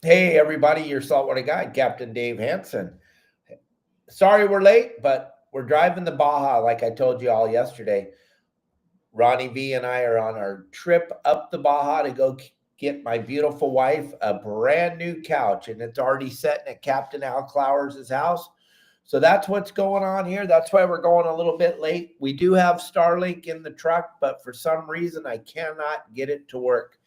Hey, everybody, your saltwater guide, Captain Dave Hansen. Sorry we're late, but we're driving the Baja like I told you all yesterday. Ronnie V and I are on our trip up the Baja to go get my beautiful wife a brand new couch, and it's already sitting at Captain Al Clowers' house. So that's what's going on here. That's why we're going a little bit late. We do have Starlink in the truck, but for some reason I cannot get it to work.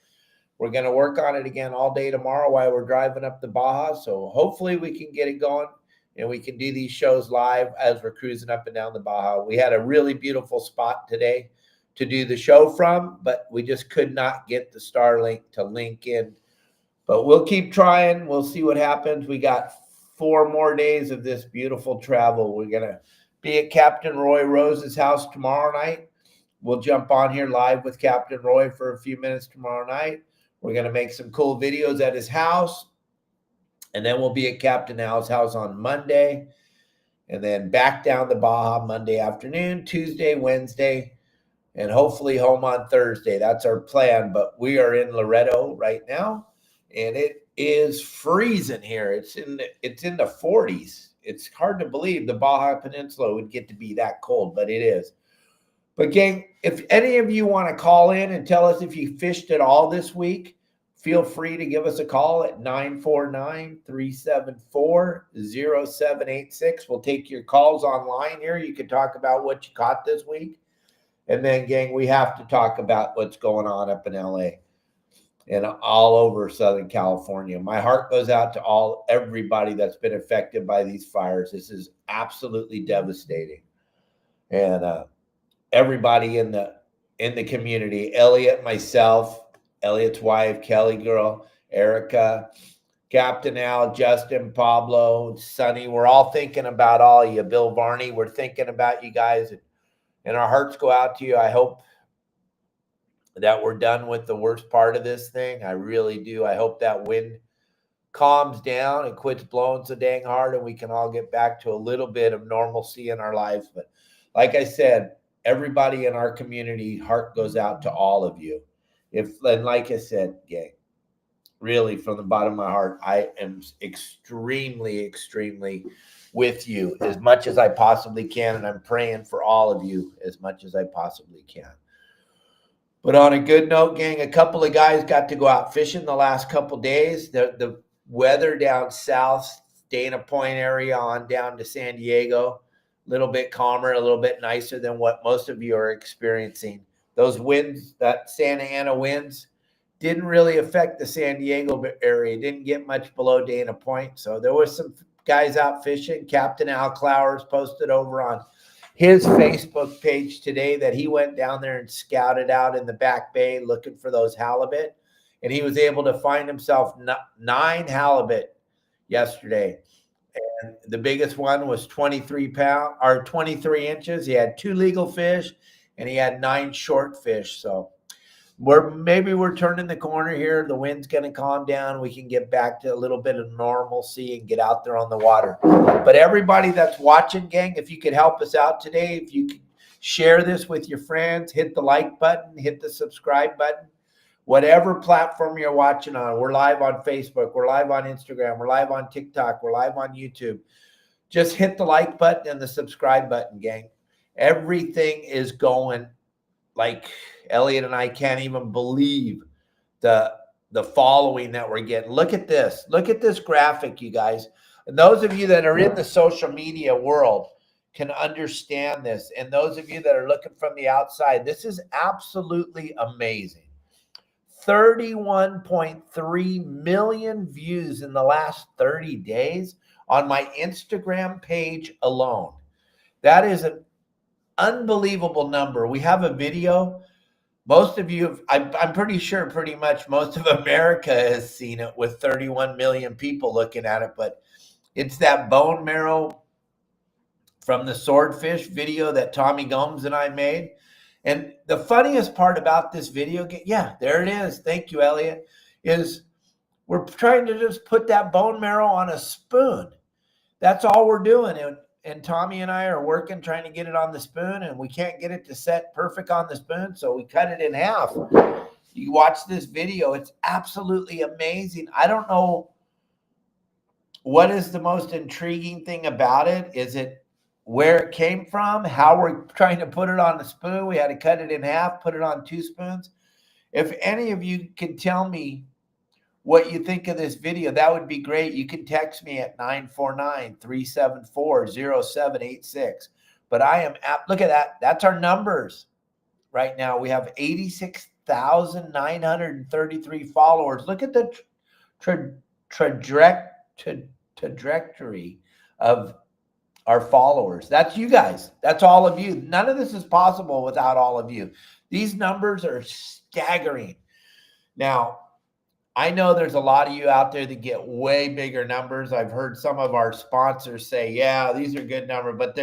We're going to work on it again all day tomorrow while we're driving up the Baja. So hopefully we can get it going and we can do these shows live as we're cruising up and down the Baja. We had a really beautiful spot today to do the show from, but we just could not get the Starlink to link in. But we'll keep trying. We'll see what happens. We got 4 more days of this beautiful travel. We're going to be at Captain Roy Rose's house tomorrow night. We'll jump on here live with Captain Roy for a few minutes tomorrow night. We're going to make some cool videos at his house. And then we'll be at Captain Al's house on Monday. And then back down the Baja Monday afternoon, Tuesday, Wednesday, and hopefully home on Thursday. That's our plan. But we are in Loretto right now, and it is freezing here. It's in the 40s. It's hard to believe the Baja Peninsula would get to be that cold, but it is. But gang, if any of you want to call in and tell us if you fished at all this week, feel free to give us a call at 949-374-0786. We'll take your calls online here. You can talk about what you caught this week. And then, gang, we have to talk about what's going on up in LA and all over Southern California. My heart goes out to everybody that's been affected by these fires. This is absolutely devastating. And everybody in the community, Elliot, myself, Elliot's wife, Kelly girl, Erica, Captain Al, Justin, Pablo, Sonny, we're all thinking about all of you. Bill Varney, we're thinking about you guys, and our hearts go out to you. I hope that we're done with the worst part of this thing. I really do. I hope that wind calms down and quits blowing so dang hard, and we can all get back to a little bit of normalcy in our lives. But like I said, everybody in our community, heart goes out to all of you. And like I said, gang, really from the bottom of my heart, I am extremely, extremely with you as much as I possibly can. And I'm praying for all of you as much as I possibly can. But on a good note, gang, a couple of guys got to go out fishing the last couple of days. The weather down south, Dana Point area on down to San Diego, a little bit calmer, a little bit nicer than what most of you are experiencing. Those winds, that Santa Ana winds, didn't really affect the San Diego area. Didn't get much below Dana Point. So there was some guys out fishing. Captain Al Clowers posted over on his Facebook page today that he went down there and scouted out in the back bay looking for those halibut. And he was able to find himself 9 halibut yesterday. And the biggest one was 23 inches. He had 2 legal fish and he had 9 short fish. So maybe we're turning the corner here. The wind's going to calm down. We can get back to a little bit of normalcy and get out there on the water. But everybody that's watching, gang, if you could help us out today, if you could share this with your friends, hit the like button, hit the subscribe button, whatever platform you're watching on. We're live on Facebook. We're live on Instagram. We're live on TikTok. We're live on YouTube. Just hit the like button and the subscribe button, gang. Everything is going like Elliot and I can't even believe the following that we're getting. Look at this. Look at this graphic, you guys. And those of you that are in the social media world can understand this. And those of you that are looking from the outside, this is absolutely amazing. 31.3 million views in the last 30 days on my Instagram page alone. That is an unbelievable number. We have a video. Most of you, I'm pretty sure pretty much most of America has seen it with 31 million people looking at it, but it's that bone marrow from the swordfish video that Tommy Gomes and I made. And the funniest part about this video, yeah, there it is. Thank you, Elliot, is we're trying to just put that bone marrow on a spoon. That's all we're doing. And Tommy and I are working, trying to get it on the spoon, and we can't get it to set perfect on the spoon, so we cut it in half. You watch this video, it's absolutely amazing. I don't know what is the most intriguing thing about it? Is it where it came from, how we're trying to put it on a spoon? We had to cut it in half, put it on 2 spoons. If any of you can tell me what you think of this video, that would be great. You can text me at 949-374-0786. But I am look at that. That's our numbers right now. We have 86,933 followers. Look at the trajectory of our followers. That's you guys. That's all of you. None of this is possible without all of you. These numbers are staggering. Now, I know there's a lot of you out there that get way bigger numbers. I've heard some of our sponsors say, yeah, these are good numbers, but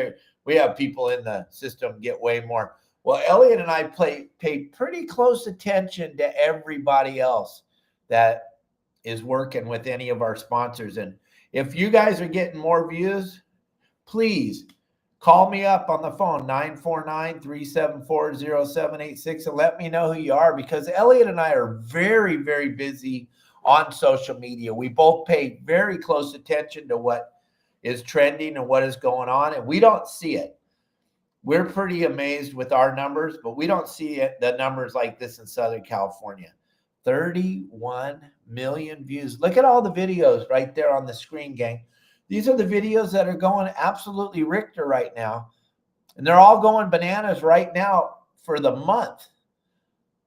we have people in the system get way more. Well, Elliot and I pay pretty close attention to everybody else that is working with any of our sponsors. And if you guys are getting more views, please call me up on the phone, 949-374-0786, and let me know who you are, because Elliot and I are very, very busy on social media. We both pay very close attention to what is trending and what is going on, and we don't see it. We're pretty amazed with our numbers, but we don't see the numbers like this in Southern California. 31 million views. Look at all the videos right there on the screen, gang. These are the videos that are going absolutely Richter right now. And they're all going bananas right now for the month.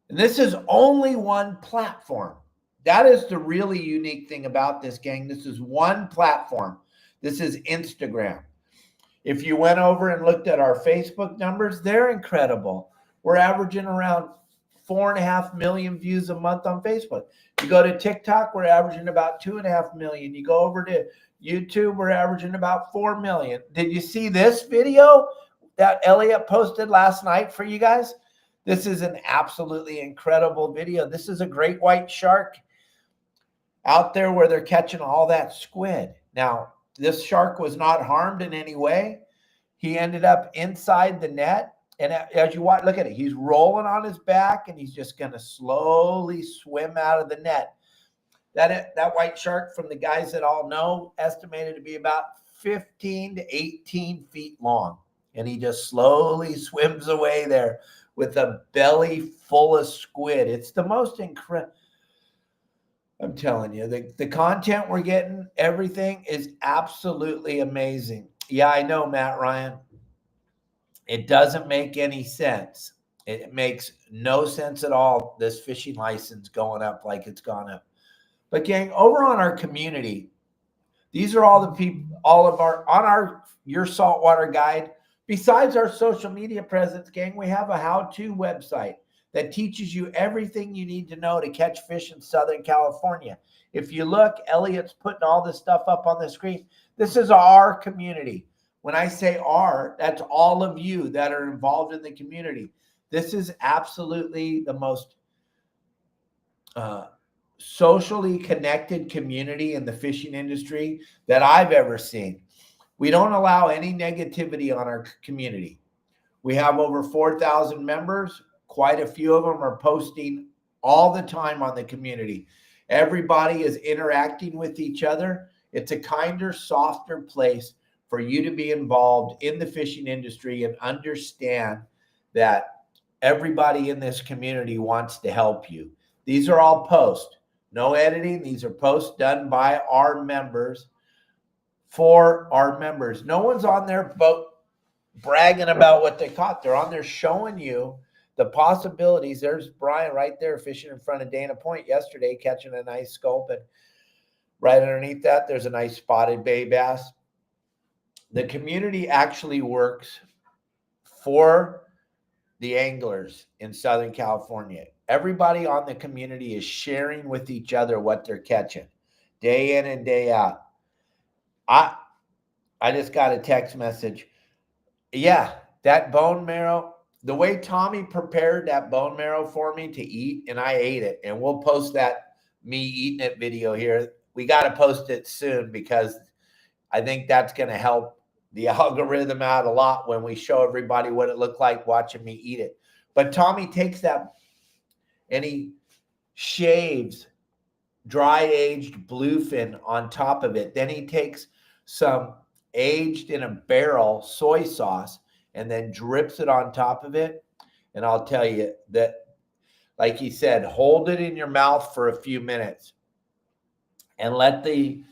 And this is only one platform. That is the really unique thing about this, gang. This is one platform. This is Instagram. If you went over and looked at our Facebook numbers, they're incredible. We're averaging around 4.5 million views a month on Facebook. You go to TikTok, we're averaging about 2.5 million. You go over to YouTube, we're averaging about 4 million. Did you see this video that Elliot posted last night for you guys? This is an absolutely incredible video. This is a great white shark out there where they're catching all that squid. Now, this shark was not harmed in any way. He ended up inside the net. And as you watch, look at it. He's rolling on his back, and he's just going to slowly swim out of the net. That white shark, from the guys that all know, estimated to be about 15 to 18 feet long. And he just slowly swims away there with a belly full of squid. It's the most incredible. I'm telling you, the content we're getting, everything is absolutely amazing. Yeah, I know, Matt Ryan. It doesn't make any sense. It makes no sense at all, this fishing license going up like it's gone up. But gang, over on our community, these are all the people, on your saltwater guide. Besides our social media presence, gang, we have a how-to website that teaches you everything you need to know to catch fish in Southern California. If you look, Elliot's putting all this stuff up on the screen. This is our community. When I say our, that's all of you that are involved in the community. This is absolutely the most socially connected community in the fishing industry that I've ever seen. We don't allow any negativity on our community. We have over 4,000 members. Quite a few of them are posting all the time on the community. Everybody is interacting with each other. It's a kinder, softer place for you to be involved in the fishing industry and understand that everybody in this community wants to help you. These are all posts. No editing. These are posts done by our members for our members. No one's on their boat bragging about what they caught. They're on there showing you the possibilities. There's Brian right there fishing in front of Dana Point yesterday, catching a nice scope. And right underneath that, there's a nice spotted bay bass. The community actually works for the anglers in Southern California. Everybody on the community is sharing with each other what they're catching day in and day out. I just got a text message. Yeah, that bone marrow, the way Tommy prepared that bone marrow for me to eat, and I ate it, and we'll post that me eating it video here. We got to post it soon because I think that's going to help the algorithm out a lot when we show everybody what it looked like watching me eat it. But Tommy takes that and he shaves dry aged bluefin on top of it. Then he takes some aged in a barrel soy sauce and then drips it on top of it. And I'll tell you that, like he said, hold it in your mouth for a few minutes and let the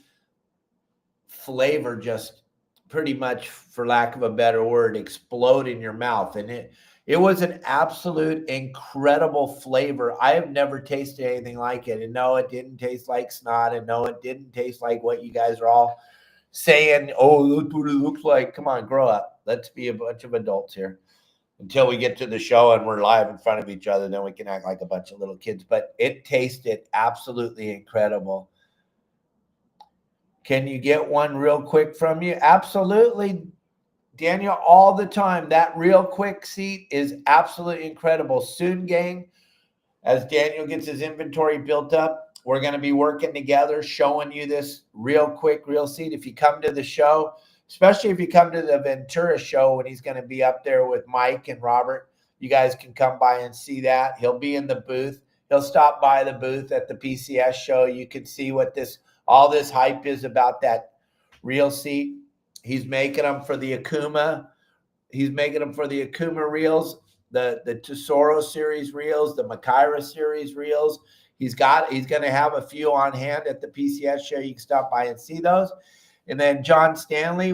flavor just pretty much, for lack of a better word, explode in your mouth. And it was an absolute incredible flavor. I have never tasted anything like it. And no, it didn't taste like snot. And no, it didn't taste like what you guys are all saying. Oh, look what it looks like. Come on, grow up. Let's be a bunch of adults here. Until we get to the show and we're live in front of each other, then we can act like a bunch of little kids. But it tasted absolutely incredible. Can you get one real quick from you? Absolutely, Daniel, all the time. That real quick seat is absolutely incredible. Soon, gang, as Daniel gets his inventory built up, we're going to be working together, showing you this real quick, real seat. If you come to the show, especially if you come to the Ventura show when he's going to be up there with Mike and Robert, you guys can come by and see that. He'll be in the booth. He'll stop by the booth at the PCS show. You can see what all this hype is about that reel seat. He's making them for the Okuma. He's making them for the Okuma reels, the Tesoro series reels, the Makaira series reels. He's going to have a few on hand at the PCS show. You can stop by and see those. And then John Stanley,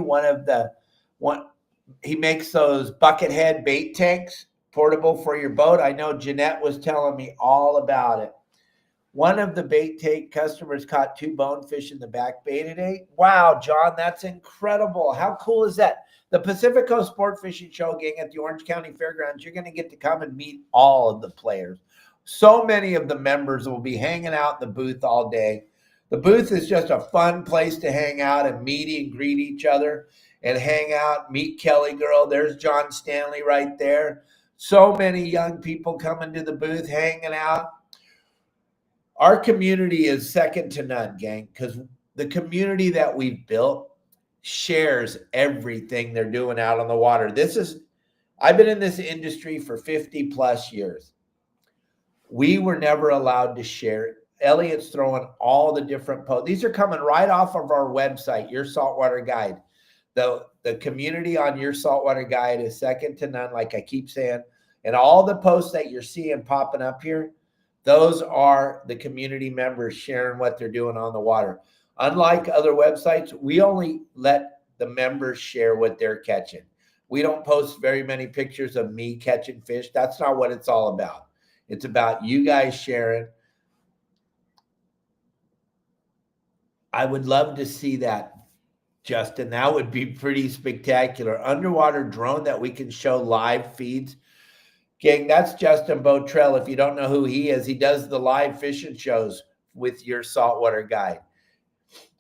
he makes those bucket head bait tanks, portable for your boat. I know Jeanette was telling me all about it. One of the bait tank customers caught 2 bonefish in the back bay today. Wow, John, that's incredible. How cool is that? The Pacific Coast Sport Fishing Show, gang, at the Orange County Fairgrounds, you're going to get to come and meet all of the players. So many of the members will be hanging out in the booth all day. The booth is just a fun place to hang out and meet and greet each other and hang out, meet Kelly Girl. There's John Stanley right there. So many young people coming to the booth, hanging out. Our community is second to none, gang, because the community that we've built shares everything they're doing out on the water. I've been in this industry for 50 plus years. We were never allowed to share. Elliot's throwing all the different posts. These are coming right off of our website, Your Saltwater Guide. The community on Your Saltwater Guide is second to none, like I keep saying. And all the posts that you're seeing popping up here, those are the community members sharing what they're doing on the water. Unlike other websites, we only let the members share what they're catching. We don't post very many pictures of me catching fish. That's not what it's all about. It's about you guys sharing. I would love to see that, Justin. That would be pretty spectacular. Underwater drone that we can show live feeds. Gang, that's Justin Botrell. If you don't know who he is, he does the live fishing shows with Your Saltwater Guide.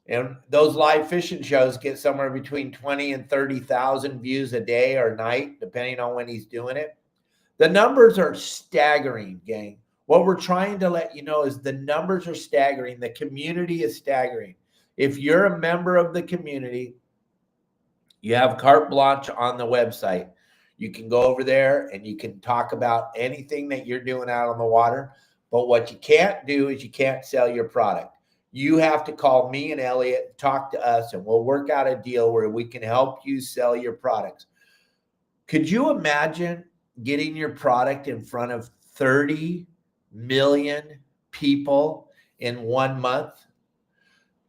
And those live fishing shows get somewhere between 20 and 30,000 views a day or night, depending on when he's doing it. The numbers are staggering, gang. What we're trying to let you know is the numbers are staggering. The community is staggering. If you're a member of the community, you have carte blanche on the website. You can go over there and you can talk about anything that you're doing out on the water. But what you can't do is you can't sell your product. You have to call me and Elliot, talk to us, and we'll work out a deal where we can help you sell your products. Could you imagine getting your product in front of 30 million people in 1 month?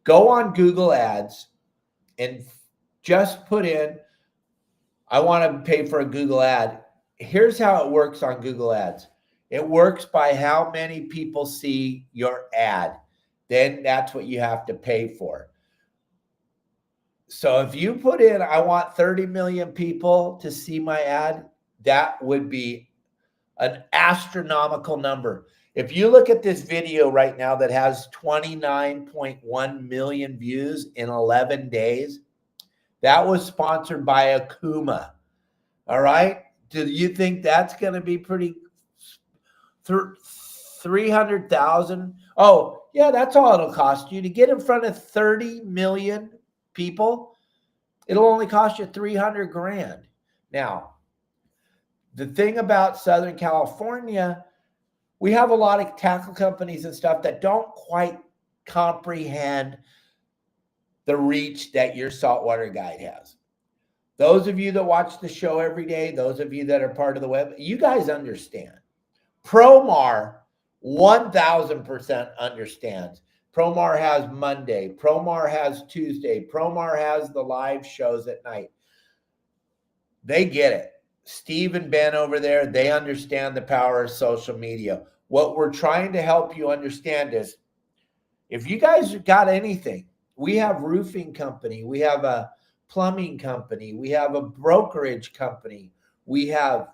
Go on Google Ads and just put in, I want to pay for a Google ad. Here's how it works on Google Ads. It works by how many people see your ad. Then that's what you have to pay for. So if you put in, I want 30 million people to see my ad, that would be an astronomical number. If you look at this video right now that has 29.1 million views in 11 days, that was sponsored by Okuma. All right. Do you think that's going to be pretty? 300,000. Oh, yeah, that's all it'll cost you to get in front of 30 million people. It'll only cost you 300 grand. Now, the thing about Southern California, we have a lot of tackle companies and stuff that don't quite comprehend the reach that your saltwater guide has. Those of you that watch the show every day, those of you that are part of the web, you guys understand. Promar 1000% understands. Promar has Monday. Promar has Tuesday. Promar has the live shows at night. They get it. Steve and Ben over there, they understand the power of social media. What we're trying to help you understand is if you guys got anything, we have roofing company, we have a plumbing company, we have a brokerage company, we have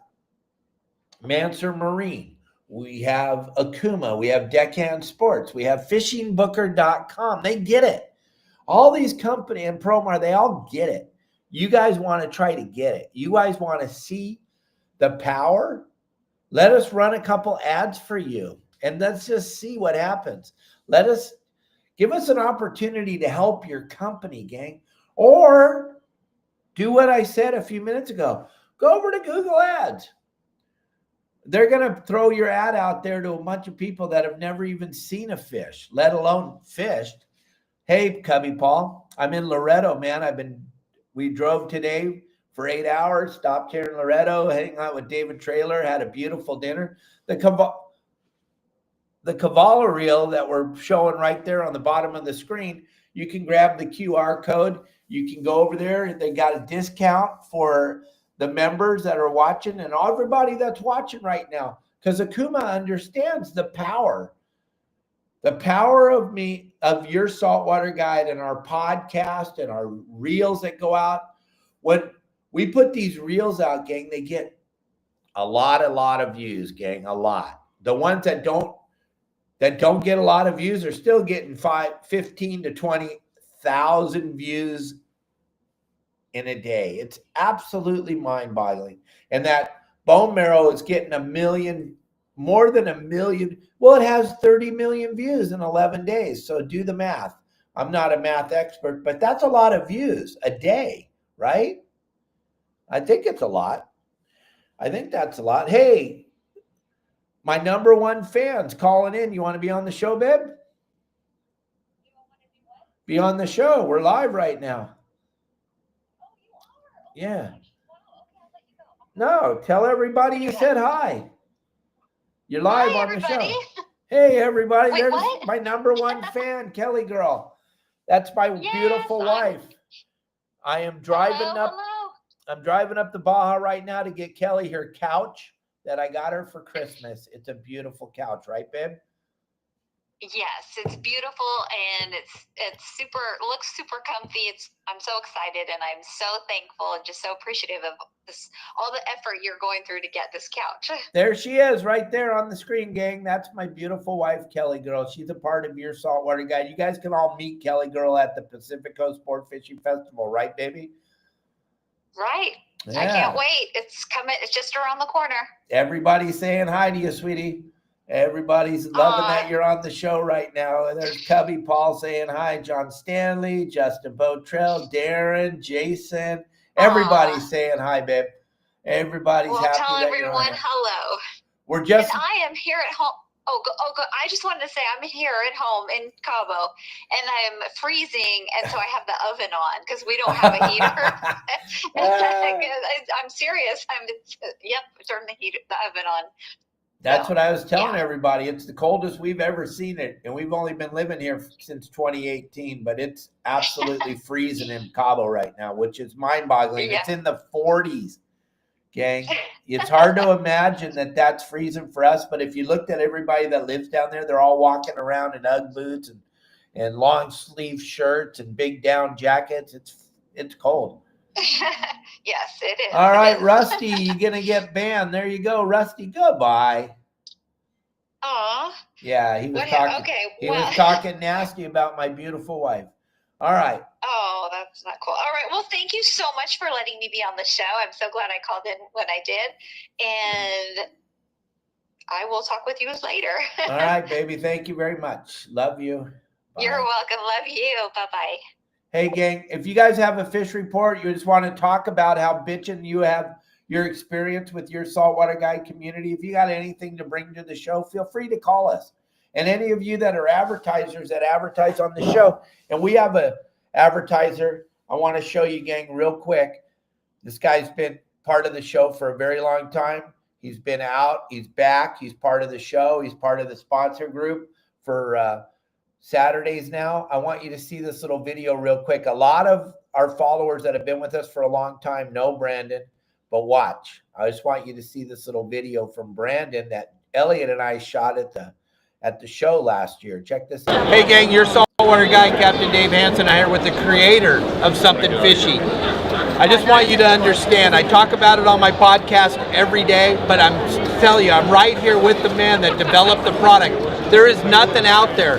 Manser Marine, we have Okuma, we have Deckhand Sports, we have fishingbooker.com. They get it. All these companies and Promar, they all get it. You guys want to try to get it. You guys want to see the power? Let us run a couple ads for you and let's just see what happens. Give us an opportunity to help your company, gang. Or do what I said a few minutes ago. Go over to Google Ads. They're going to throw your ad out there to a bunch of people that have never even seen a fish, let alone fished. Hey, Cubby Paul, I'm in Loretto, man. We drove today for 8 hours, stopped here in Loretto, hanging out with David Traylor, had a beautiful dinner. The Cavala reel that we're showing right there on the bottom of the screen, you can grab the QR code. You can go over there. They got a discount for the members that are watching and everybody that's watching right now, because Okuma understands the power of your saltwater guide and our podcast and our reels that go out. When we put these reels out, gang, they get a lot of views, gang, a lot. The ones that don't get a lot of views are still getting 15 to 20,000 views in a day. It's absolutely mind-boggling. And that bone marrow is getting more than 1 million. Well, it has 30 million views in 11 days. So do the math. I'm not a math expert, but that's a lot of views a day, right? I think it's a lot. I think that's a lot. Hey, my number one fans calling in. You want to be on the show, babe? Be on the show. We're live right now. Yeah. No, tell everybody you said hi. You're live on the show. Hey, everybody. There's my number one fan, Kelly girl. That's my beautiful wife. I am driving up. I'm driving up the Baja right now to get Kelly her couch that I got her for Christmas. It's a beautiful couch, right, babe? Yes, it's beautiful and it's looks super comfy. I'm so excited and I'm so thankful and just so appreciative of all the effort you're going through to get this couch. There she is right there on the screen, gang. That's my beautiful wife, Kelly Girl. She's a part of your saltwater guide. You guys can all meet Kelly Girl at the Pacific Coast Sport Fishing Festival, right, baby? Right. Yeah. I can't wait. It's coming. It's just around the corner. Everybody's saying hi to you, sweetie. Everybody's loving that you're on the show right now. And there's Cubby Paul saying hi, John Stanley, Justin Botrell, Darren, Jason. Everybody's saying hi, babe. Everybody's happy. Tell everyone hello. We're just. And I am here at home. I just wanted to say I'm here at home in Cabo, and I'm freezing, and so I have the oven on because we don't have a heater. I'm serious. Turn the oven on. That's what I was telling everybody. It's the coldest we've ever seen it, and we've only been living here since 2018, but it's absolutely freezing in Cabo right now, which is mind-boggling. It's in the 40s, gang. It's hard to imagine that that's freezing for us, but if you looked at everybody that lives down there, they're all walking around in Ugg boots and long-sleeve shirts and big down jackets. It's cold. Yes, it is. All right, Rusty, you're going to get banned. There you go, Rusty. Goodbye. Aw. Yeah, he was talking. Okay, he was talking nasty about my beautiful wife. All right. Oh, that's not cool. All right. Well, thank you so much for letting me be on the show. I'm so glad I called in when I did. And I will talk with you later. All right, baby. Thank you very much. Love you. Bye. You're welcome. Love you. Bye-bye. Hey, gang, if you guys have a fish report, you just want to talk about how bitchin' you have your experience with your saltwater guide community, if you got anything to bring to the show, feel free to call us. And any of you that are advertisers that advertise on the show, and we have a advertiser I want to show you, gang, real quick. This guy's been part of the show for a very long time. He's been out. He's back. He's part of the show. He's part of the sponsor group for Saturdays now. I want you to see this little video real quick. A lot of our followers that have been with us for a long time know Brandon, but watch. I just want you to see this little video from Brandon that Elliot and I shot at the show last year. Check this out. Hey gang, your saltwater guy, Captain Dave Hansen, here with the creator of Something Fishy. I just want you to understand, I talk about it on my podcast every day, but I'm telling you, I'm right here with the man that developed the product. There is nothing out there.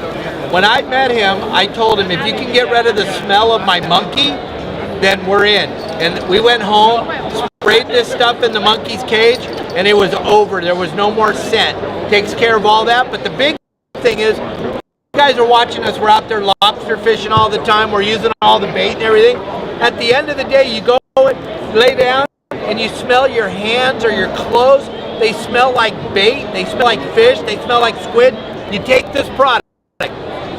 When I met him, I told him, if you can get rid of the smell of my monkey, then we're in. And we went home, sprayed this stuff in the monkey's cage, and it was over. There was no more scent. Takes care of all that. But the big thing is, you guys are watching us. We're out there lobster fishing all the time. We're using all the bait and everything. At the end of the day, you go and lay down, and you smell your hands or your clothes. They smell like bait. They smell like fish. They smell like squid. You take this product.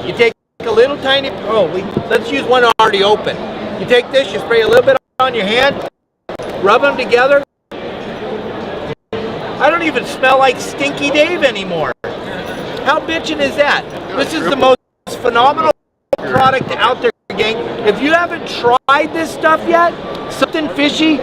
You take a little tiny, let's use one already open. You take this, you spray a little bit on your hand, rub them together. I don't even smell like Stinky Dave anymore. How bitchin' is that? This is the most phenomenal product out there, gang. If you haven't tried this stuff yet, Something Fishy,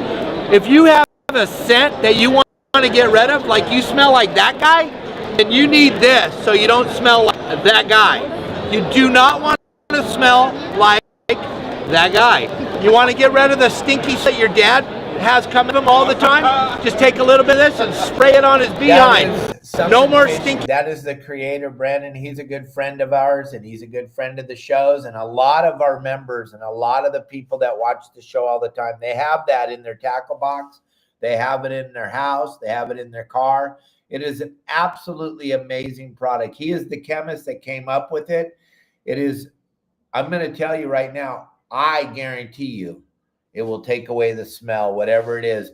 if you have a scent that you want to get rid of, like you smell like that guy, then you need this so you don't smell like that guy. You do not want to smell like that guy. You want to get rid of the stinky that your dad has coming to him all the time? Just take a little bit of this and spray it on his behind. No more stinky. That is the creator, Brandon. He's a good friend of ours, and he's a good friend of the shows. And a lot of our members and a lot of the people that watch the show all the time, they have that in their tackle box. They have it in their house. They have it in their car. It is an absolutely amazing product. He is the chemist that came up with it. It is, I'm going to tell you right now, I guarantee you it will take away the smell, whatever it is.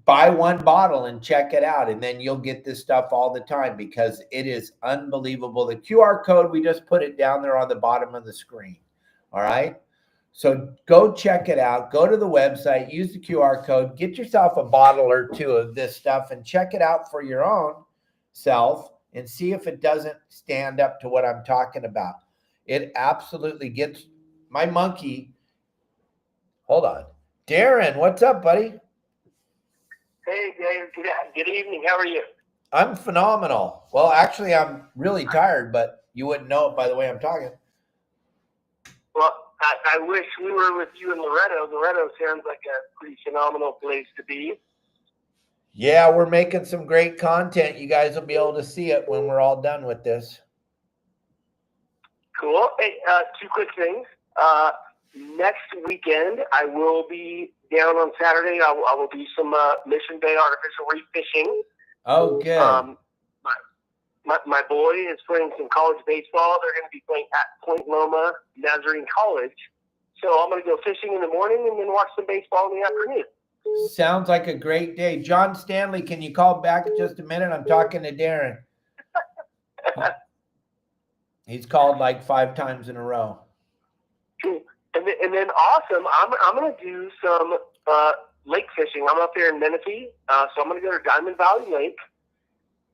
Buy one bottle and check it out, and then you'll get this stuff all the time because it is unbelievable. The QR code, we just put it down there on the bottom of the screen. All right? So go check it out. Go to the website, use the QR code, get yourself a bottle or two of this stuff and check it out for your own self and see if it doesn't stand up to what I'm talking about. It absolutely gets my monkey. Hold on. Darren, what's up, buddy? Hey, Dave. Good evening. How are you? I'm phenomenal. Well, actually, I'm really tired, but you wouldn't know it by the way I'm talking. Well, I wish we were with you in Loretto. Loretto sounds like a pretty phenomenal place to be. Yeah, we're making some great content. You guys will be able to see it when we're all done with this. Cool. Hey, two quick things. Next weekend, I will be down on Saturday. I will do some Mission Bay artificial reef fishing. Oh, good. My boy is playing some college baseball. They're going to be playing at Point Loma Nazarene College. So I'm going to go fishing in the morning and then watch some baseball in the afternoon. Sounds like a great day. John Stanley, can you call back just a minute? I'm talking to Darren. He's called like 5 times in a row. And then awesome, I'm going to do some lake fishing. I'm up here in Menifee, so I'm going to go to Diamond Valley Lake.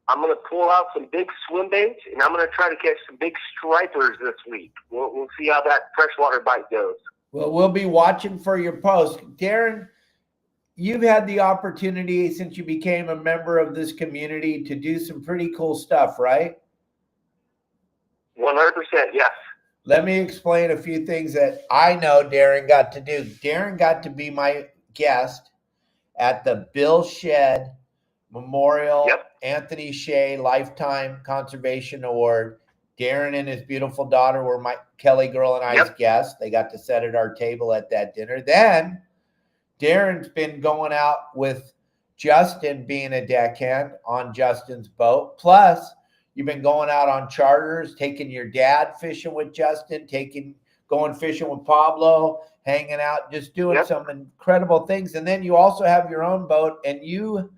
I'm going to pull out some big swim baits, and I'm going to try to catch some big stripers this week. We'll see how that freshwater bite goes. Well, we'll be watching for your post. Darren, you've had the opportunity since you became a member of this community to do some pretty cool stuff, right? 100%, yes. Let me explain a few things that I know Darren got to do. Darren got to be my guest at the Bill Shedd Memorial Anthony Shea Lifetime Conservation Award. Darren and his beautiful daughter were my Kelly girl and I's guests. They got to sit at our table at that dinner. Then Darren's been going out with Justin, being a deckhand on Justin's boat. Plus, you've been going out on charters, taking your dad fishing with Justin, going fishing with Pablo, hanging out, just doing some incredible things. And then you also have your own boat, and you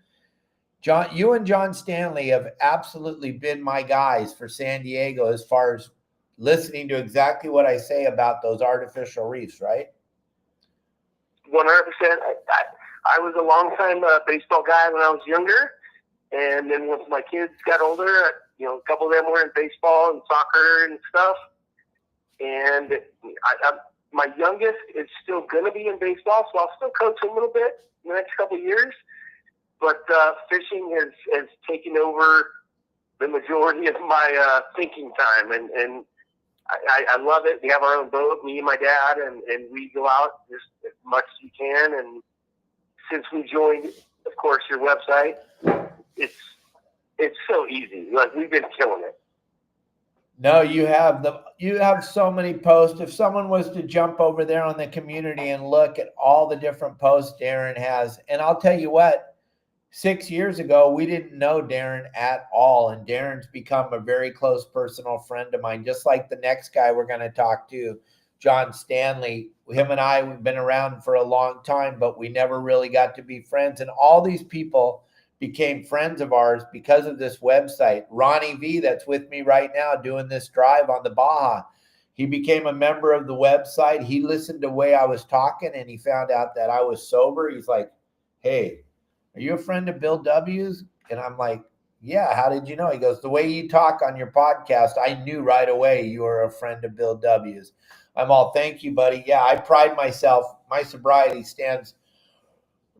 John, you and John Stanley have absolutely been my guys for San Diego as far as listening to exactly what I say about those artificial reefs, right? 100%. I was a long-time baseball guy when I was younger, and then once my kids got older, a couple of them were in baseball and soccer and stuff. And my youngest is still going to be in baseball, so I'll still coach a little bit in the next couple of years. But fishing has taken over the majority of my thinking time, and I love it. We have our own boat, me and my dad, and we go out just as much as we can. And since we joined, of course, your website, it's so easy. Like, we've been killing it. No, you have so many posts. If someone was to jump over there on the community and look at all the different posts Darren has, and I'll tell you what, 6 years ago, we didn't know Darren at all. And Darren's become a very close personal friend of mine, just like the next guy we're going to talk to, John Stanley. Him and I, we've been around for a long time, but we never really got to be friends. And all these people became friends of ours because of this website. Ronnie V, that's with me right now doing this drive on the Baja, he became a member of the website. He listened to the way I was talking, and he found out that I was sober. He's like, hey, are you a friend of Bill W's? And I'm like, yeah, how did you know? He goes, the way you talk on your podcast, I knew right away you were a friend of Bill W's. I'm all, thank you, buddy. Yeah, I pride myself. My sobriety stands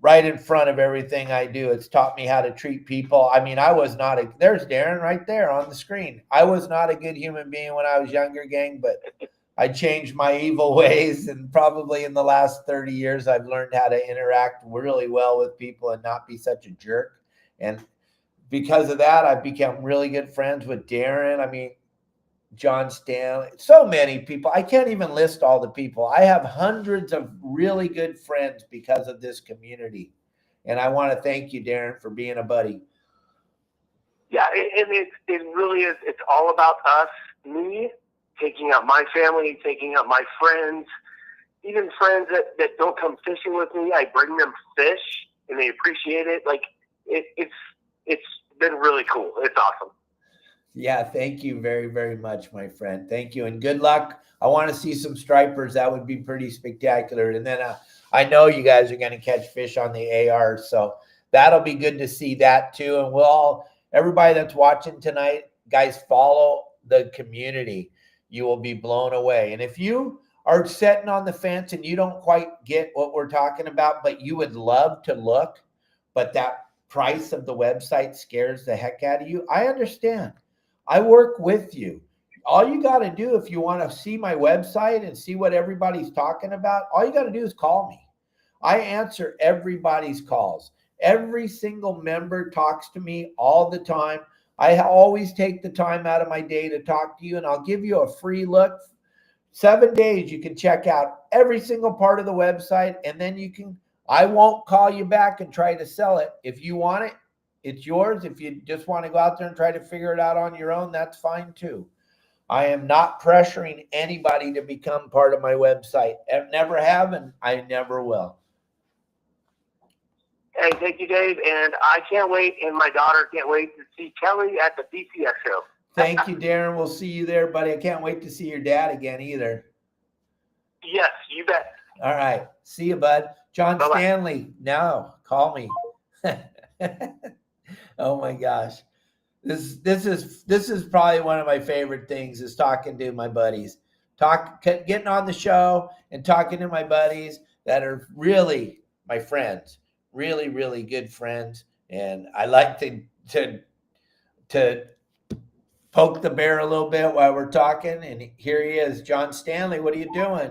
right in front of everything I do. It's taught me how to treat people. I mean, there's Darren right there on the screen. I was not a good human being when I was younger, gang, but I changed my evil ways, and probably in the last 30 years, I've learned how to interact really well with people and not be such a jerk. And because of that, I've become really good friends with Darren. I mean, John Stanley, so many people. I can't even list all the people. I have hundreds of really good friends because of this community. And I want to thank you, Darren, for being a buddy. Yeah, and it really is. It's all about us, me, taking out my family, taking out my friends, even friends that don't come fishing with me. I bring them fish, and they appreciate it. Like, it's been really cool. It's awesome. Yeah, thank you very, very much, my friend. Thank you, and good luck. I want to see some stripers. That would be pretty spectacular. And then I know you guys are going to catch fish on the AR, so that'll be good to see that too. And everybody that's watching tonight, guys, follow the community. You will be blown away. And if you are sitting on the fence and you don't quite get what we're talking about, but you would love to look, but that price of the website scares the heck out of you, I understand. I work with you. All you got to do, if you want to see my website and see what everybody's talking about, all you got to do is call me. I answer everybody's calls. Every single member talks to me all the time. I always take the time out of my day to talk to you, and I'll give you a free look. 7 days, you can check out every single part of the website, and then I won't call you back and try to sell it. If you want it, it's yours. If you just want to go out there and try to figure it out on your own, that's fine too. I am not pressuring anybody to become part of my website. I never have, and I never will. Hey, thank you, Dave. And I can't wait, and my daughter can't wait to see Kelly at the BCS show. Thank you, Darren. We'll see you there, buddy. I can't wait to see your dad again either. Yes, you bet. All right. See you, bud. John Bye-bye. Stanley, now call me. Oh my gosh. This is probably one of my favorite things, is talking to my buddies. Getting on the show and talking to my buddies that are really my friends. Really, really good friends. And I like to poke the bear a little bit while we're talking. And here he is. John Stanley, what are you doing?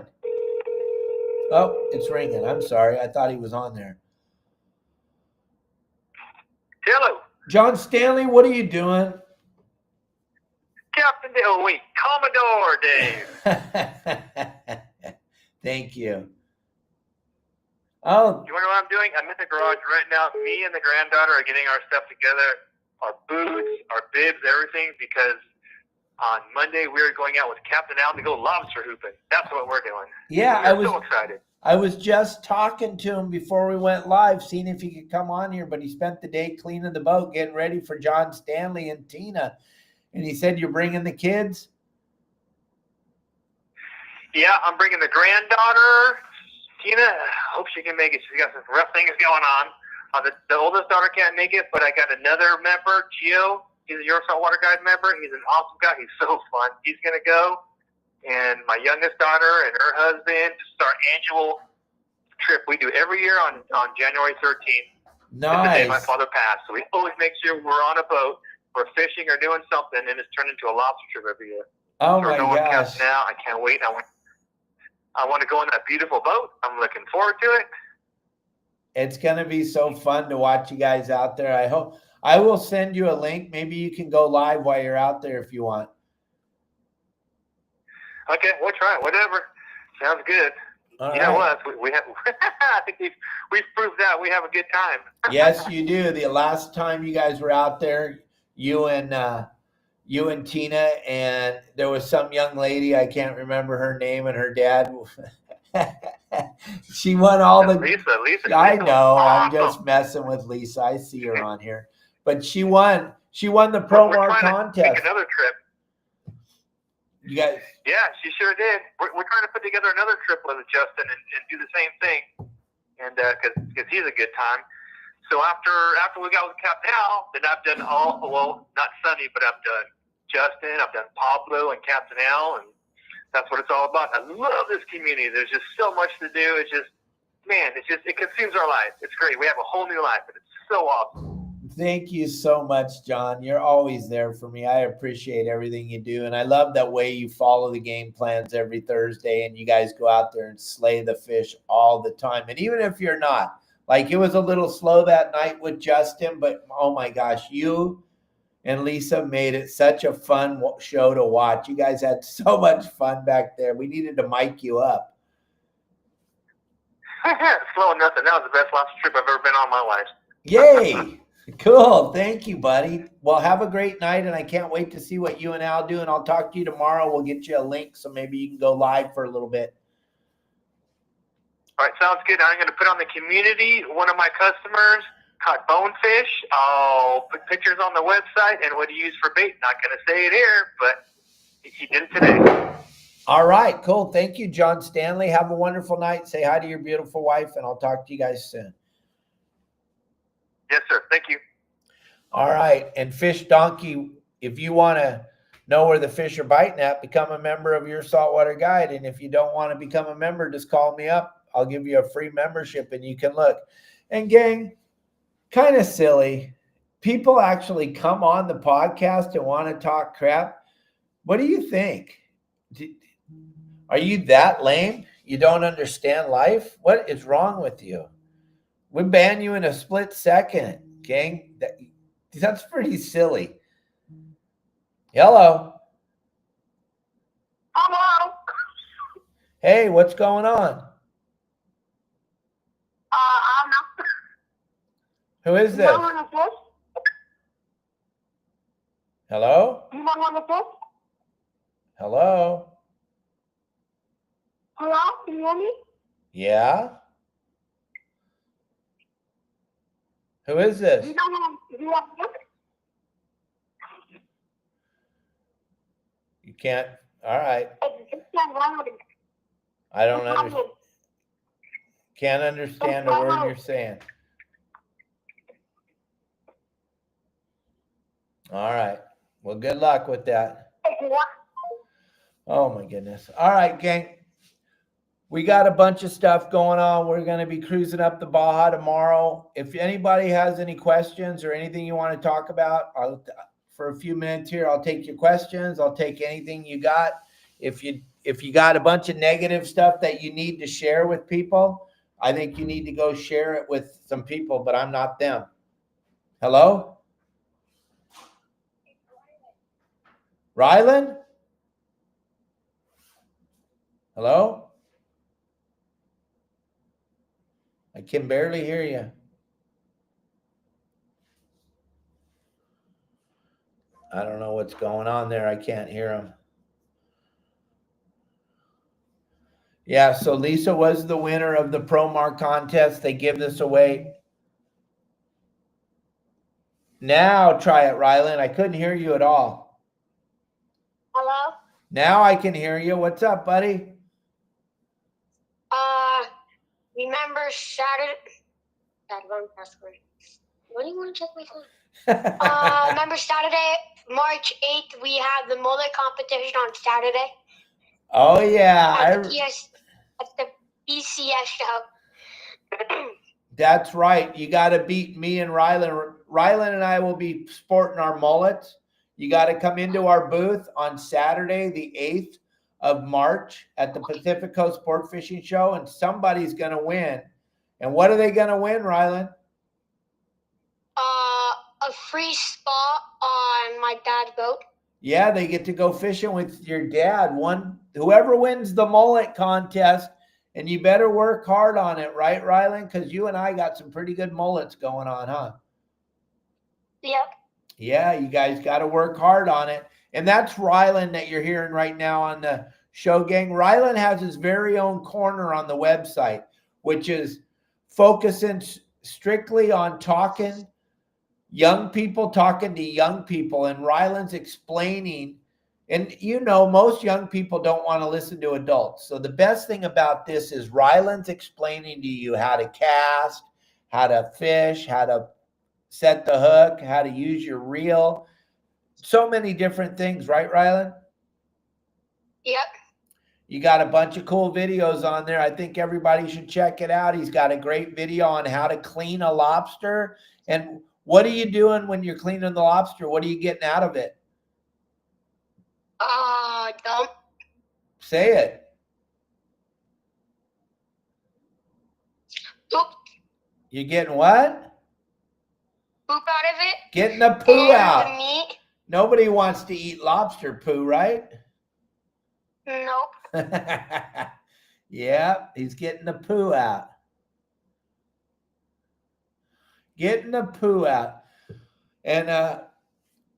Oh, it's ringing. I'm sorry. I thought he was on there. Hello. John Stanley, what are you doing? Captain Dave. Oh, wait. Commodore Dave. Thank you. Oh. You wonder what I'm doing? I'm in the garage right now. Me and the granddaughter are getting our stuff together. Our boots, our bibs, everything, because on Monday we're going out with Captain Al to go lobster hooping. That's what we're doing. Yeah, we're so excited. I was just talking to him before we went live, seeing if he could come on here, but he spent the day cleaning the boat, getting ready for John Stanley and Tina. And he said, you're bringing the kids? Yeah, I'm bringing the granddaughter, Tina. I hope she can make it. She's got some rough things going on. The oldest daughter can't make it, but I got another member, Gio. He's a Your Saltwater Guide member. He's an awesome guy. He's so fun. He's going to go. And my youngest daughter and her husband, this is our annual trip we do every year on January 13th. Nice. It's the day my father passed. So we always make sure we're on a boat, we're fishing or doing something, and it's turned into a lobster trip every year. Oh, so my gosh. Now, I can't wait. I want to go on that beautiful boat. I'm looking forward to it. It's going to be so fun to watch you guys out there. I hope I will send you a link. Maybe you can go live while you're out there if you want. Okay, we'll try it. Whatever. Sounds good. All you know right. what? We have. I think we've proved that we have a good time. Yes, you do. The last time you guys were out there, you and Tina, and there was some young lady, I can't remember her name, and her dad. She won all the. Lisa. I know. I'm awesome. just messing with Lisa. I see her on here, but she won. She won the Promar contest. Make another trip. You guys. Yeah, she sure did. We're trying to put together another trip with Justin and do the same thing, and because he's a good time. So after we got with Captain Al, then I've done not Sunny, but I've done Justin, I've done Pablo and Captain Al, and that's what it's all about. I love this community. There's just so much to do. It's just, man, it consumes our life. It's great. We have a whole new life, and it's so awesome. Thank you so much, John. You're always there for me. I appreciate everything you do. And I love that way you follow the game plans every Thursday and you guys go out there and slay the fish all the time. And even if you're not, like it was a little slow that night with Justin, but oh my gosh, you and Lisa made it such a fun show to watch. You guys had so much fun back there. We needed to mic you up. Slow nothing. That was the best lobster trip I've ever been on in my life. Yay. Cool. Thank you, buddy. Well, have a great night, and I can't wait to see what you and Al do, and I'll talk to you tomorrow. We'll get you a link so maybe you can go live for a little bit. All right, sounds good. I'm going to put on the community. One of my customers caught bonefish. I'll put pictures on the website and what he used for bait. Not going to say it here, but he did it today. All right, cool. Thank you, John Stanley. Have a wonderful night. Say hi to your beautiful wife, and I'll talk to you guys soon. Yes, sir. Thank you. All right. And Fish Donkey, if you want to know where the fish are biting at, become a member of Your Saltwater Guide. And if you don't want to become a member, just call me up. I'll give you a free membership and you can look. And gang, kind of silly. People actually come on the podcast and want to talk crap. What do you think? Are you that lame? You don't understand life? What is wrong with you? We ban you in a split second, gang. That's pretty silly. Hello. Hello. Hey, what's going on? I'm not. Who is this? Hello? You want to fish? Hello? Hello? Can you hear me? Yeah? Who is this? You don't want to do You can't. All right. I don't understand. Can't understand a word you're saying. All right. Well, good luck with that. Oh, my goodness. All right, gang. We got a bunch of stuff going on. We're going to be cruising up the Baja tomorrow. If anybody has any questions or anything you want to talk about, for a few minutes here, I'll take your questions. I'll take anything you got. If you got a bunch of negative stuff that you need to share with people, I think you need to go share it with some people, but I'm not them. Hello? Rylan? Hello? I can barely hear you. I don't know what's going on there. I can't hear him. Yeah, so Lisa was the winner of the Promar contest. They give this away. Now try it, Rylan. I couldn't hear you at all. Hello? Now I can hear you. What's up, buddy? Remember Saturday? That wrong password. What do you want to check my phone? Remember Saturday, March 8th, we have the mullet competition on Saturday Oh, yeah. at the PCS show. That's right. You got to beat me and Rylan. Rylan and I will be sporting our mullets. You got to come into our booth on Saturday, the 8th of March at the Pacific Coast Sport Fishing Show, and somebody's going to win. And what are they going to win, Rylan? A free spot on my dad's boat. Yeah, they get to go fishing with your dad. Whoever wins the mullet contest, and you better work hard on it, right, Rylan? Because you and I got some pretty good mullets going on, huh? Yep. Yeah, you guys got to work hard on it. And that's Rylan that you're hearing right now on the show, gang. Rylan has his very own corner on the website, which is focusing strictly on talking to young people. And Rylan's explaining, and most young people don't want to listen to adults. So the best thing about this is Rylan's explaining to you how to cast, how to fish, how to set the hook, how to use your reel. So many different things, right, Rylan? Yep. You got a bunch of cool videos on there. I think everybody should check it out. He's got a great video on how to clean a lobster. And what are you doing when you're cleaning the lobster? What are you getting out of it? Dump. Say it. Poop. You getting what? Poop out of it. Getting the poo and out. The meat. Nobody wants to eat lobster poo, right? Nope. Yeah, he's getting the poo out. Getting the poo out. And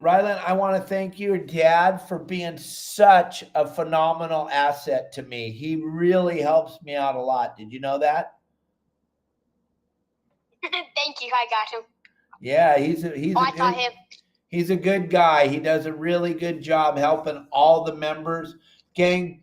Rylan, I want to thank your dad for being such a phenomenal asset to me. He really helps me out a lot. Did you know that? Thank you. I got him. Yeah, he's a good guy. He does a really good job helping all the members. Gang,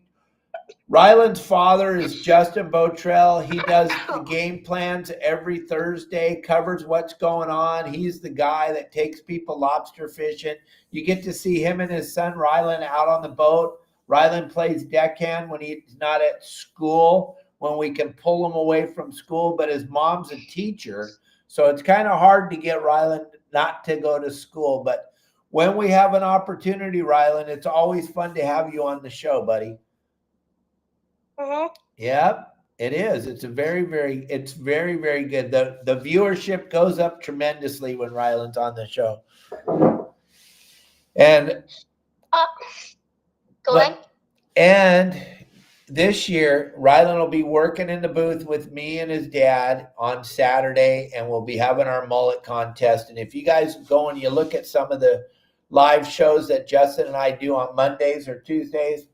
Rylan's father is Justin Botrell. He does the game plans every Thursday, covers what's going on. He's the guy that takes people lobster fishing. You get to see him and his son Rylan out on the boat. Rylan plays deckhand when he's not at school, when we can pull him away from school, but his mom's a teacher. So it's kind of hard to get Rylan not to go to school. But when we have an opportunity, Rylan, it's always fun to have you on the show, buddy. Mm-hmm. Yep, it is. It's very, very good. The viewership goes up tremendously when Rylan's on the show. And Go ahead. And this year, Rylan will be working in the booth with me and his dad on Saturday, and we'll be having our mullet contest. And if you guys go and you look at some of the live shows that Justin and I do on Mondays or Tuesdays,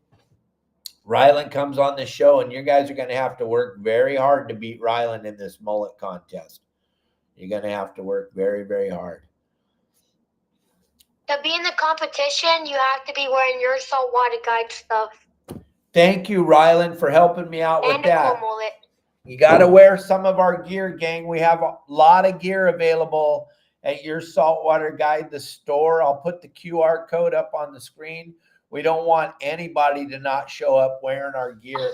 Rylan comes on the show, and you guys are going to have to work very hard to beat Rylan in this mullet contest. You're going to have to work very, very hard. To be in the competition, you have to be wearing your saltwater guide stuff. Thank you, Rylan, for helping me out with that. And a cool mullet. You got to wear some of our gear, gang. We have a lot of gear available at Your Saltwater Guide, the store. I'll put the QR code up on the screen. We don't want anybody to not show up wearing our gear.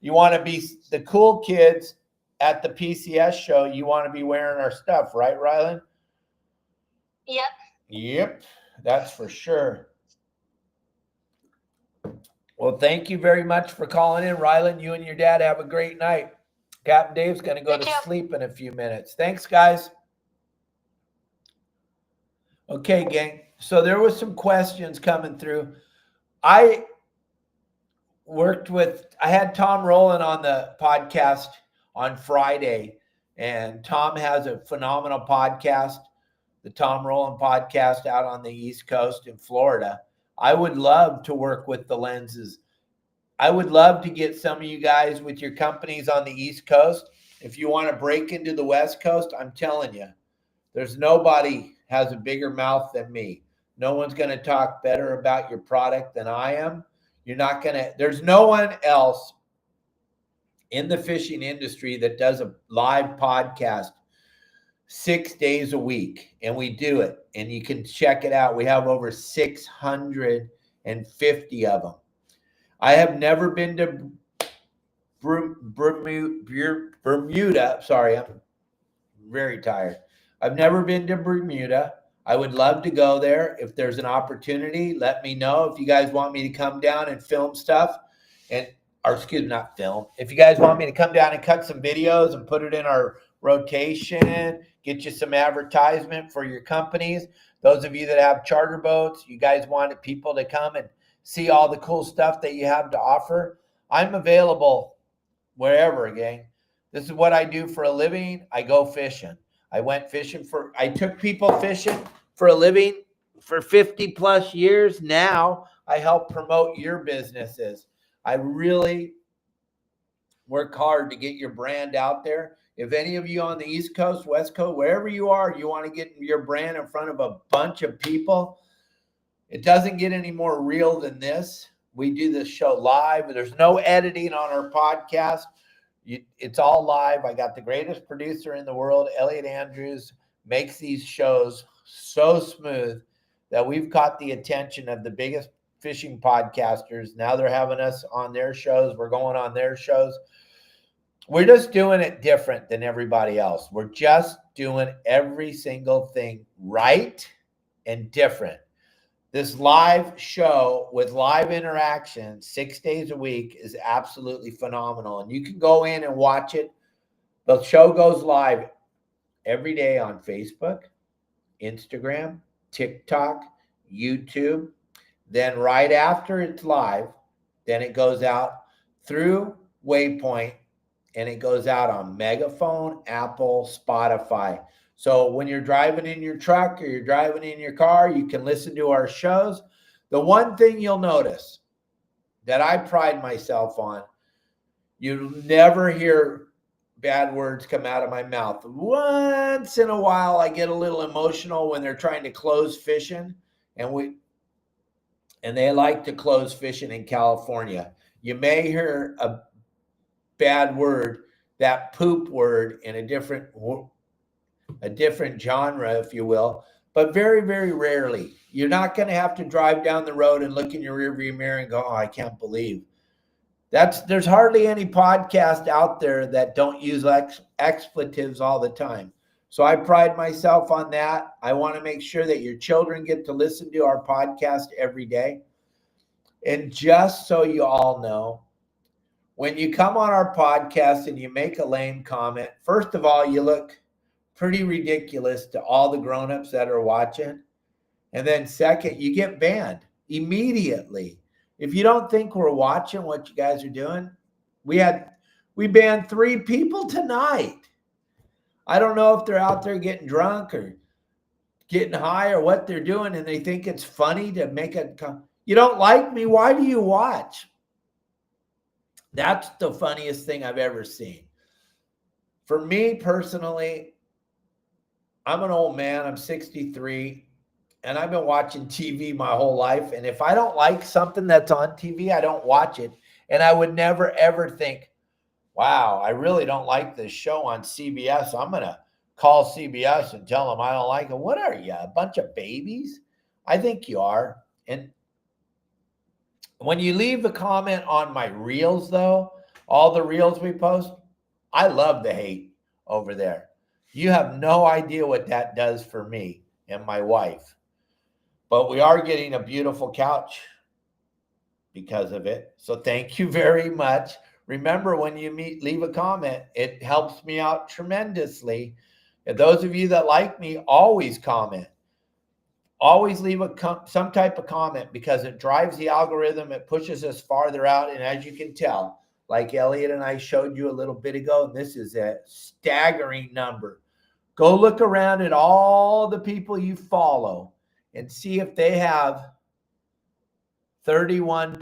You want to be the cool kids at the PCS show. You want to be wearing our stuff, right, Rylan? Yep. Yep, that's for sure. Well, thank you very much for calling in, Rylan. You and your dad have a great night. Captain Dave's going to go to sleep in a few minutes. Thanks, guys. Okay, gang. So there was some questions coming through. I had Tom Rowland on the podcast on Friday, and Tom has a phenomenal podcast, the Tom Rowland podcast out on the East Coast in Florida. I would love to work with the lenses. I would love to get some of you guys with your companies on the East Coast. If you want to break into the West Coast, I'm telling you, there's nobody has a bigger mouth than me. No one's going to talk better about your product than I am. You're not going to, there's no one else in the fishing industry that does a live podcast 6 days a week, and we do it, and you can check it out. We have over 650 of them. I have never been to Bermuda. Sorry, I'm very tired. I've never been to Bermuda. I would love to go there. If there's an opportunity, let me know. If you guys want me to come down and film stuff, not film. If you guys want me to come down and cut some videos and put it in our rotation, get you some advertisement for your companies. Those of you that have charter boats, you guys wanted people to come and see all the cool stuff that you have to offer. I'm available wherever, gang. This is what I do for a living. I go fishing. I took people fishing for a living for 50 plus years. Now I help promote your businesses. I really work hard to get your brand out there. If any of you on the East Coast, West Coast, wherever you are, you want to get your brand in front of a bunch of people, it doesn't get any more real than this. We do this show live. There's no editing on our podcast. It's all live. I got the greatest producer in the world, Elliot Andrews, makes these shows so smooth that we've caught the attention of the biggest fishing podcasters. Now they're having us on their shows. We're going on their shows. We're just doing it different than everybody else. We're just doing every single thing right and different. This live show with live interaction 6 days a week is absolutely phenomenal. And you can go in and watch it. The show goes live every day on Facebook, Instagram, TikTok, YouTube. Then right after it's live, then it goes out through Waypoint, and it goes out on Megaphone, Apple, Spotify. So when you're driving in your truck or you're driving in your car, you can listen to our shows. The one thing you'll notice that I pride myself on, you'll never hear bad words come out of my mouth. Once in a while, I get a little emotional when they're trying to close fishing, and they like to close fishing in California. You may hear a bad word, that poop word, in a different genre, if you will, but very, very rarely. You're not going to have to drive down the road and look in your rearview mirror and go, oh, I can't believe. There's hardly any podcast out there that don't use expletives all the time. So I pride myself on that. I want to make sure that your children get to listen to our podcast every day. And just so you all know, when you come on our podcast and you make a lame comment, first of all, you look pretty ridiculous to all the grown-ups that are watching. And then second, you get banned immediately. If you don't think we're watching what you guys are doing, we banned 3 people tonight. I don't know if they're out there getting drunk or getting high or what they're doing, and they think it's funny to make you don't like me? Why do you watch? That's the funniest thing I've ever seen. For me personally, I'm an old man. I'm 63, and I've been watching TV my whole life. And if I don't like something that's on TV, I don't watch it. And I would never, ever think, wow, I really don't like this show on CBS. I'm going to call CBS and tell them I don't like it. What are you, a bunch of babies? I think you are. And when you leave a comment on my reels, though, all the reels we post, I love the hate over there. You have no idea what that does for me and my wife. But we are getting a beautiful couch because of it. So thank you very much. Remember, when you leave a comment, it helps me out tremendously. And those of you that like me, always comment. Always leave some type of comment, because it drives the algorithm. It pushes us farther out. And as you can tell, like Elliot and I showed you a little bit ago, and this is a staggering number. Go look around at all the people you follow and see if they have 31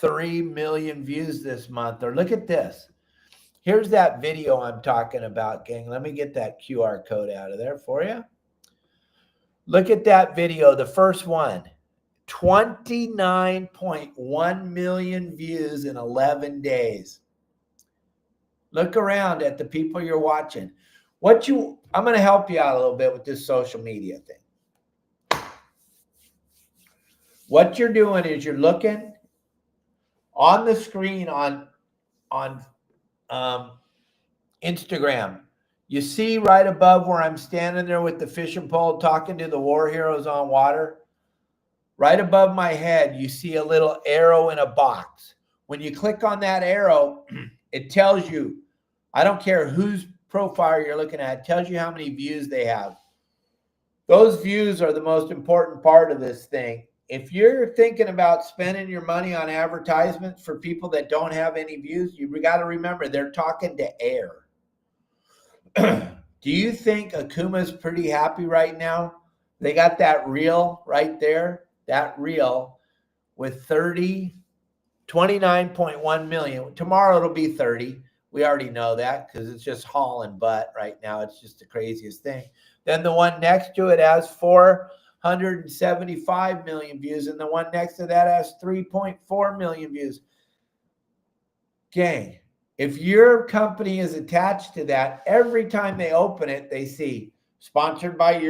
3 million views this month. Or look at this. Here's that video I'm talking about, gang. Let me get that QR code out of there for you. Look at that video, the first one. 29.1 million views in 11 days. Look around at the people you're watching. I'm going to help you out a little bit with this social media thing. What you're doing is you're looking on the screen on Instagram. You see right above where I'm standing there with the fishing pole talking to the war heroes on water. Right above my head, you see a little arrow in a box. When you click on that arrow, it tells you, I don't care whose profile you're looking at, it tells you how many views they have. Those views are the most important part of this thing. If you're thinking about spending your money on advertisements for people that don't have any views, you got to remember they're talking to air. Do you think Okuma's pretty happy right now? They got that reel right there, that reel with 29.1 million. Tomorrow it'll be 30. We already know that because it's just hauling butt right now. It's just the craziest thing. Then the one next to it has 475 million views, and the one next to that has 3.4 million views. Gang, if your company is attached to that, every time they open it, they see sponsored by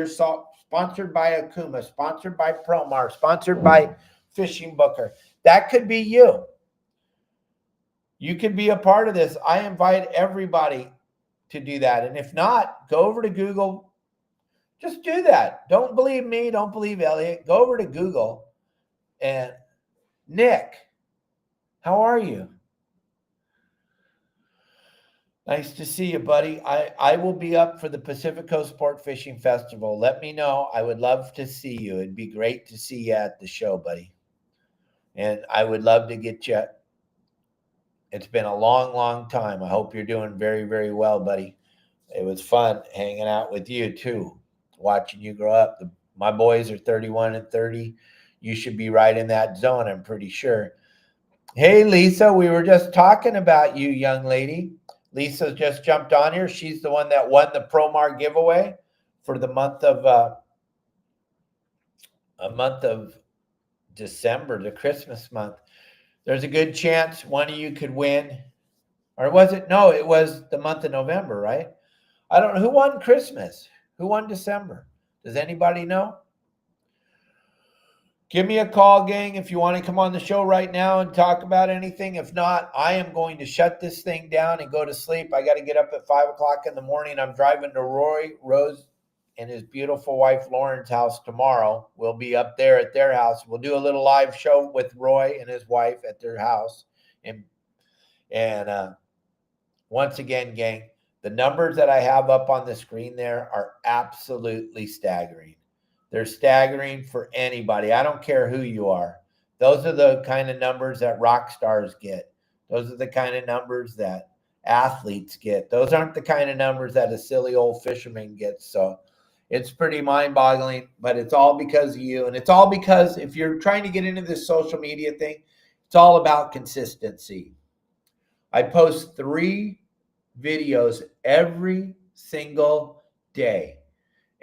sponsored by Okuma, sponsored by Promar, sponsored by Fishing Booker. That could be you. You can be a part of this. I invite everybody to do that. And if not, go over to Google. Just do that. Don't believe me. Don't believe Elliot. Go over to Google and Nick, how are you? Nice to see you, buddy. I will be up for the Pacific Coast Sport Fishing Festival. Let me know. I would love to see you. It'd be great to see you at the show, buddy. And I would love to get you. It's been a long, long time. I hope you're doing very, very well, buddy. It was fun hanging out with you, too, watching you grow up. My boys are 31 and 30. You should be right in that zone, I'm pretty sure. Hey, Lisa, we were just talking about you, young lady. Lisa just jumped on here. She's the one that won the Promar giveaway for the month of December, the Christmas month. There's a good chance one of you could win. Or was it? No, it was the month of November, right? I don't know. Who won Christmas? Who won December? Does anybody know? Give me a call, gang, if you want to come on the show right now and talk about anything. If not, I am going to shut this thing down and go to sleep. I got to get up at 5 o'clock in the morning. I'm driving to Roy, Rose, and his beautiful wife Lauren's house tomorrow. We'll be up there at their house. We'll do a little live show with Roy and his wife at their house. And once again, gang, the numbers that I have up on the screen there are absolutely staggering. They're staggering for anybody. I don't care who you are. Those are the kind of numbers that rock stars get. Those are the kind of numbers that athletes get. Those aren't the kind of numbers that a silly old fisherman gets. So it's pretty mind-boggling, but it's all because of you. And it's all because if you're trying to get into this social media thing, it's all about consistency. I post 3 videos every single day.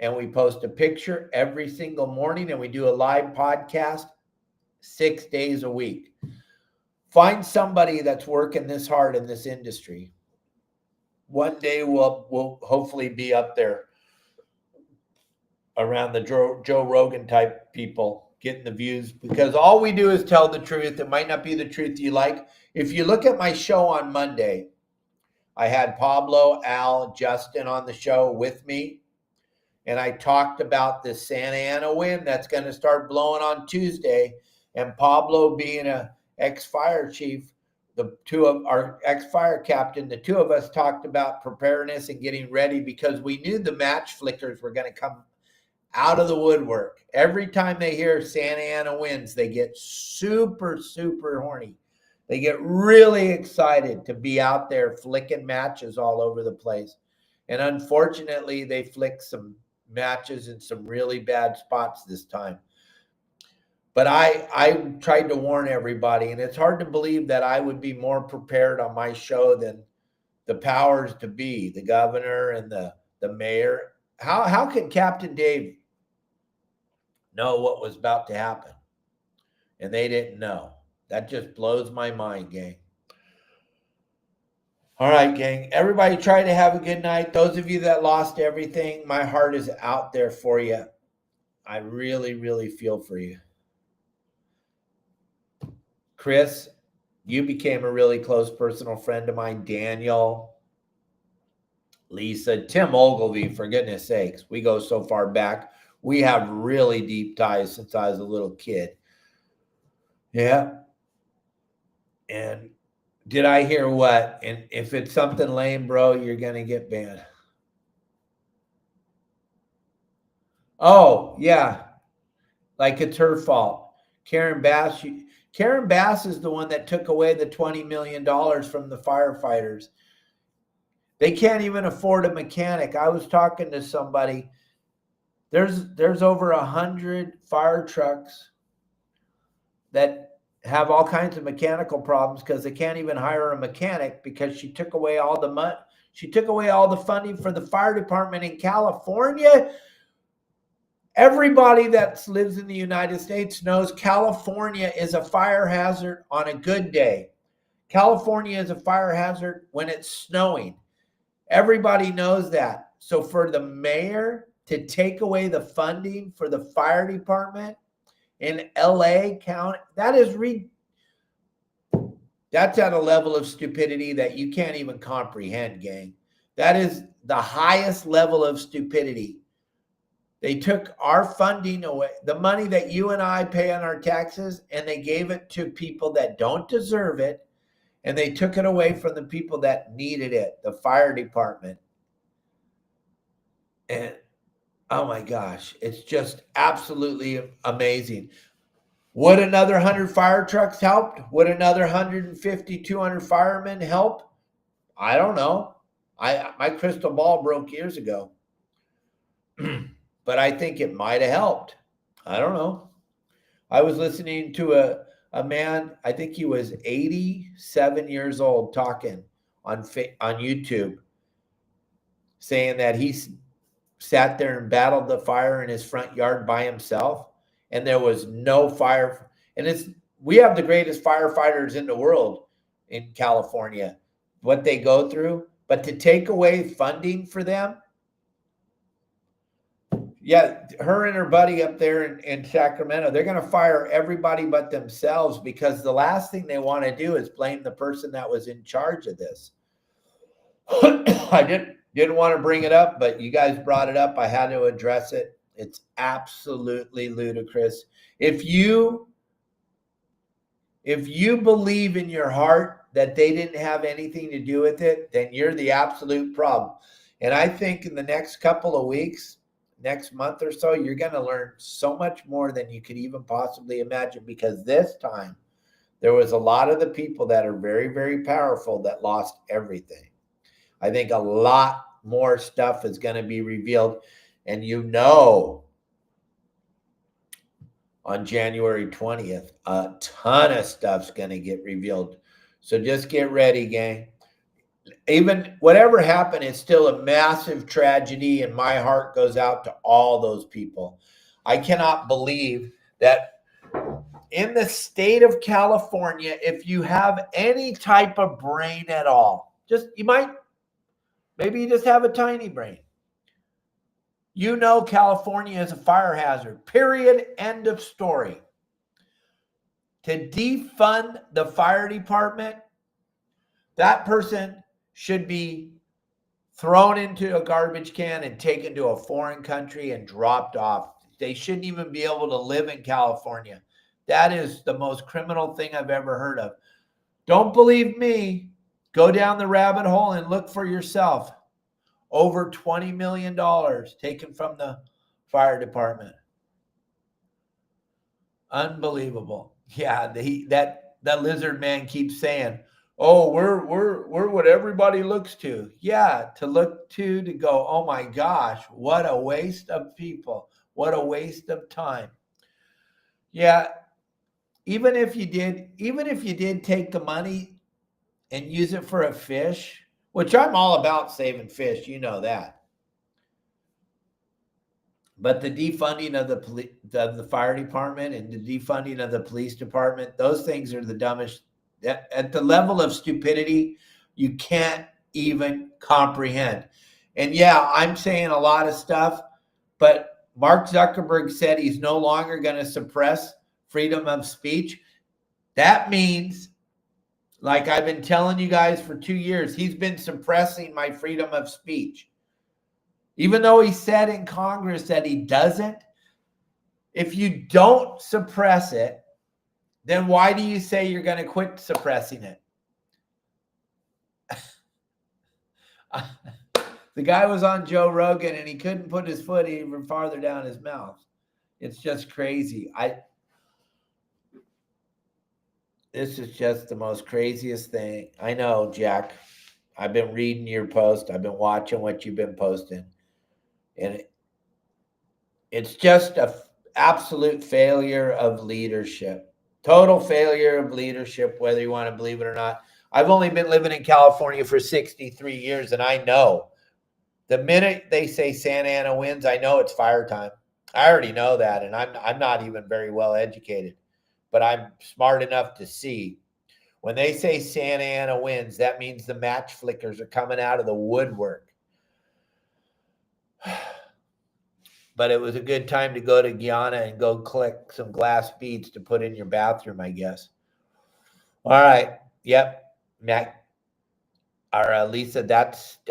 And we post a picture every single morning, and we do a live podcast 6 days a week. Find somebody that's working this hard in this industry. One day we'll hopefully be up there around the Joe Rogan type people getting the views, because all we do is tell the truth. It might not be the truth you like. If you look at my show on Monday, I had Pablo, Al, Justin on the show with me. And I talked about this Santa Ana wind that's going to start blowing on Tuesday. And Pablo being an ex-fire chief, the two of our ex-fire captain, the two of us talked about preparedness and getting ready because we knew the match flickers were going to come out of the woodwork. Every time they hear Santa Ana winds, they get super, super horny. They get really excited to be out there flicking matches all over the place. And unfortunately, they flicked some matches in some really bad spots this time. But I tried to warn everybody, and it's hard to believe that I would be more prepared on my show than the powers to be, the governor and the mayor. How could Captain Dave know what was about to happen? And they didn't know. That just blows my mind, gang. All right, gang. Everybody try to have a good night. Those of you that lost everything, my heart is out there for you. I really, really feel for you. Chris, you became a really close personal friend of mine. Daniel, Lisa, Tim Ogilvy, for goodness sakes. We go so far back. We have really deep ties since I was a little kid. Yeah. And did I hear what? And if it's something lame, bro, you're going to get banned. Oh, yeah. Like it's her fault. Karen Bass is the one that took away the $20 million from the firefighters. They can't even afford a mechanic. I was talking to somebody. There's over 100 fire trucks that have all kinds of mechanical problems because they can't even hire a mechanic because she took away all the money. She took away all the funding for the fire department in California. Everybody that lives in the United States knows California is a fire hazard on a good day. California is a fire hazard when it's snowing. Everybody knows that. So for the mayor to take away the funding for the fire department in LA County, that's at a level of stupidity that you can't even comprehend, gang. That is the highest level of stupidity. They took our funding away, the money that you and I pay on our taxes, and they gave it to people that don't deserve it, and they took it away from the people that needed it, the fire department. And oh my gosh, it's just absolutely amazing. Would another 100 fire trucks help? Would another 150, 200 firemen help? I don't know. My crystal ball broke years ago. But I think it might have helped. I don't know. I was listening to a man, I think he was 87 years old, talking on YouTube, saying that he sat there and battled the fire in his front yard by himself, and there was no fire. And we have the greatest firefighters in the world in California, what they go through. But to take away funding for them, yeah, her and her buddy up there in Sacramento, they're going to fire everybody but themselves because the last thing they want to do is blame the person that was in charge of this. I didn't want to bring it up, but you guys brought it up. I had to address it. It's absolutely ludicrous. If you believe in your heart that they didn't have anything to do with it, then you're the absolute problem. And I think in the next couple of weeks, next month or so, you're going to learn so much more than you could even possibly imagine, because this time there was a lot of the people that are very, very powerful that lost everything. I think a lot more stuff is going to be revealed. And on January 20th, a ton of stuff's going to get revealed. So just get ready, gang. Even whatever happened, it's still a massive tragedy, and my heart goes out to all those people. I cannot believe that in the state of California, if you have any type of brain at all, maybe you just have a tiny brain. California is a fire hazard, period, end of story. To defund the fire department, that person should be thrown into a garbage can and taken to a foreign country and dropped off. They shouldn't even be able to live in California. That is the most criminal thing I've ever heard of. Don't believe me. Go down the rabbit hole and look for yourself. Over $20 million taken from the fire department. Unbelievable. Yeah, that lizard man keeps saying, oh, we're what everybody looks to. Yeah, to go, oh my gosh, what a waste of people. What a waste of time. Yeah, even if you did take the money and use it for a fish, which I'm all about saving fish, you know that. But the defunding of the fire department and the defunding of the police department, those things are the dumbest. At the level of stupidity, you can't even comprehend. And yeah, I'm saying a lot of stuff, but Mark Zuckerberg said he's no longer going to suppress freedom of speech. That means, like I've been telling you guys for 2 years, he's been suppressing my freedom of speech. Even though he said in Congress that he doesn't, if you don't suppress it, then why do you say you're going to quit suppressing it? The guy was on Joe Rogan and he couldn't put his foot even farther down his mouth. It's just crazy. This is just the most craziest thing. I know, Jack. I've been reading your post. I've been watching what you've been posting. And it's just an absolute failure of leadership. Total failure of leadership, whether you want to believe it or not. I've only been living in California for 63 years, and I know the minute they say Santa Ana wins, I know it's fire time. I already know that, and I'm not even very well educated, but I'm smart enough to see when they say Santa Ana wins, that means the match flickers are coming out of the woodwork. But it was a good time to go to Guyana and go collect some glass beads to put in your bathroom, I guess. All right. Yep. Mac or Lisa,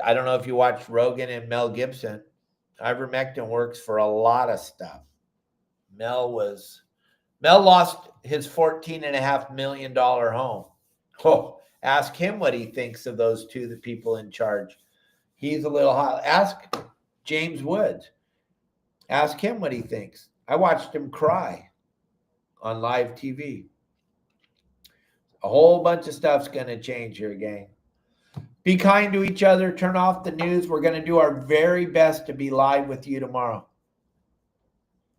I don't know if you watched Rogan and Mel Gibson. Ivermectin works for a lot of stuff. Mel lost his $14.5 million home. Oh, ask him what he thinks of those the people in charge. He's a little hot. Ask James Woods. Ask him what he thinks. I watched him cry on live TV. A whole bunch of stuff's going to change here, gang. Be kind to each other. Turn off the news. We're going to do our very best to be live with you tomorrow.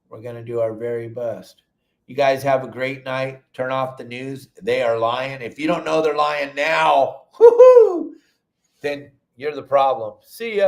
We're going to do our very best. You guys have a great night. Turn off the news. They are lying. If you don't know they're lying now, then you're the problem. See ya.